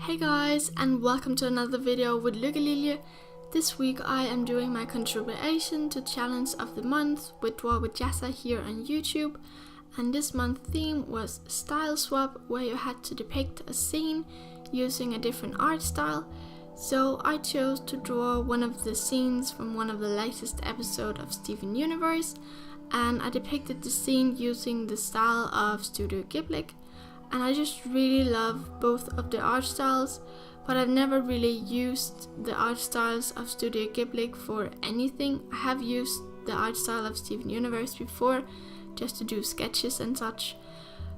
Hey guys, and welcome to another video with Lykkelige. This week I am doing my contribution to challenge of the month with Draw with Jazza here on YouTube, and this month's theme was style swap, where you had to depict a scene using a different art style. So I chose to draw one of the scenes from one of the latest episodes of Steven Universe, and I depicted the scene using the style of Studio Ghibli. And I just really love both of the art styles, but I've never really used the art styles of Studio Ghibli for anything. I have used the art style of Steven Universe before, just to do sketches and such.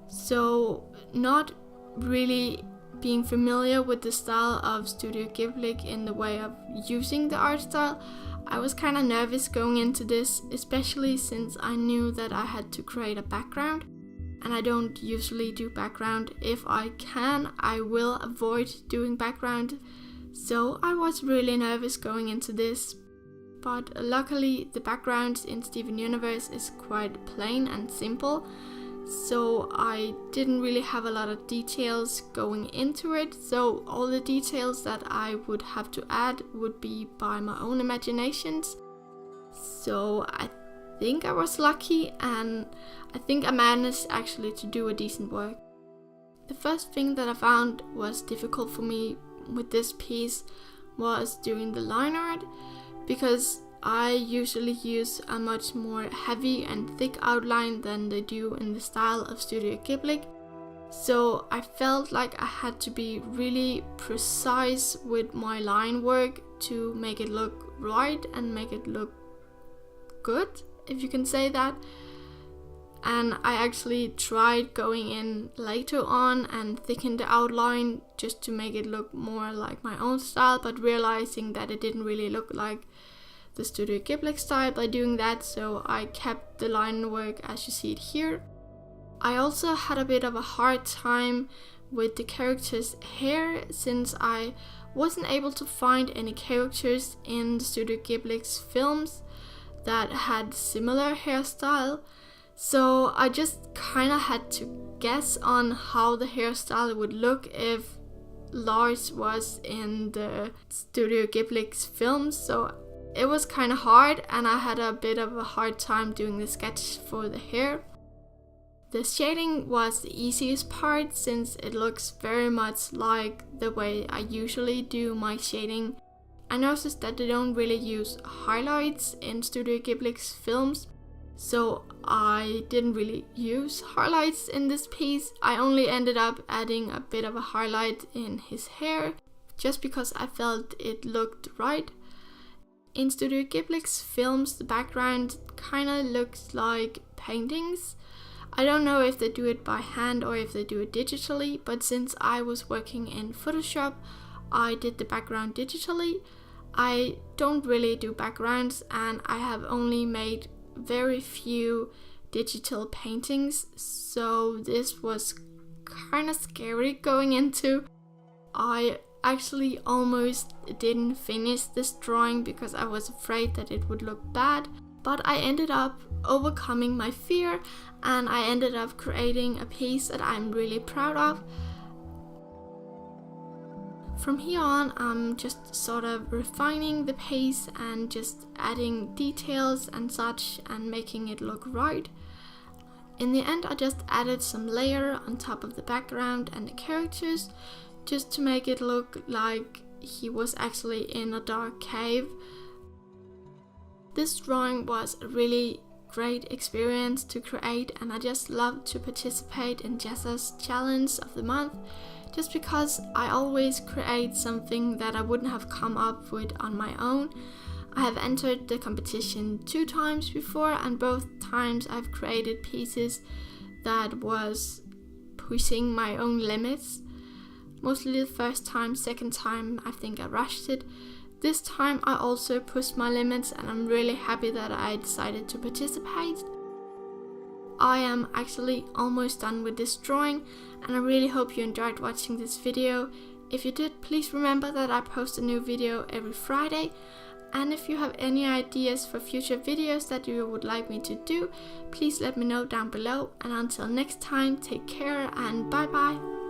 So not really being familiar with the style of Studio Ghibli in the way of using the art style, I was kind of nervous going into this, especially since I knew that I had to create a background. And I don't usually do background. If I can, I will avoid doing background. So I was really nervous going into this. But luckily the background in Steven Universe is quite plain and simple. So I didn't really have a lot of details going into it. So all the details that I would have to add would be by my own imaginations. So I think I was lucky, and I think I managed actually to do a decent work. The first thing that I found was difficult for me with this piece was doing the line art, because I usually use a much more heavy and thick outline than they do in the style of Studio Ghibli. So I felt like I had to be really precise with my line work to make it look right and make it look good, if you can say that. And I actually tried going in later on and thicken the outline just to make it look more like my own style, but realizing that it didn't really look like the Studio Ghibli style by doing that, so I kept the line work as you see it here. I also had a bit of a hard time with the characters' hair, since I wasn't able to find any characters in the Studio Ghibli's films that had similar hairstyle. So I just kind of had to guess on how the hairstyle would look if Lars was in the Studio Ghibli's films. So it was kind of hard, and I had a bit of a hard time doing the sketch for the hair. The shading was the easiest part, since it looks very much like the way I usually do my shading. I noticed that they don't really use highlights in Studio Ghibli's films, so I didn't really use highlights in this piece. I only ended up adding a bit of a highlight in his hair, just because I felt it looked right. In Studio Ghibli's films, the background kind of looks like paintings. I don't know if they do it by hand or if they do it digitally, but since I was working in Photoshop, I did the background digitally. I don't really do backgrounds, and I have only made very few digital paintings, so this was kind of scary going into. I actually almost didn't finish this drawing because I was afraid that it would look bad, but I ended up overcoming my fear, and I ended up creating a piece that I'm really proud of. From here on, I'm just sort of refining the piece and just adding details and such and making it look right. In the end, I just added some layer on top of the background and the characters, just to make it look like he was actually in a dark cave. This drawing was a really great experience to create, and I just love to participate in Jazza's challenge of the month, just because I always create something that I wouldn't have come up with on my own. I have entered the competition 2 times before, and both times I've created pieces that was pushing my own limits. Mostly the first time. Second time I think I rushed it. This time I also pushed my limits, and I'm really happy that I decided to participate. I am actually almost done with this drawing, and I really hope you enjoyed watching this video. If you did, please remember that I post a new video every Friday, and if you have any ideas for future videos that you would like me to do, please let me know down below, and until next time, take care and bye bye.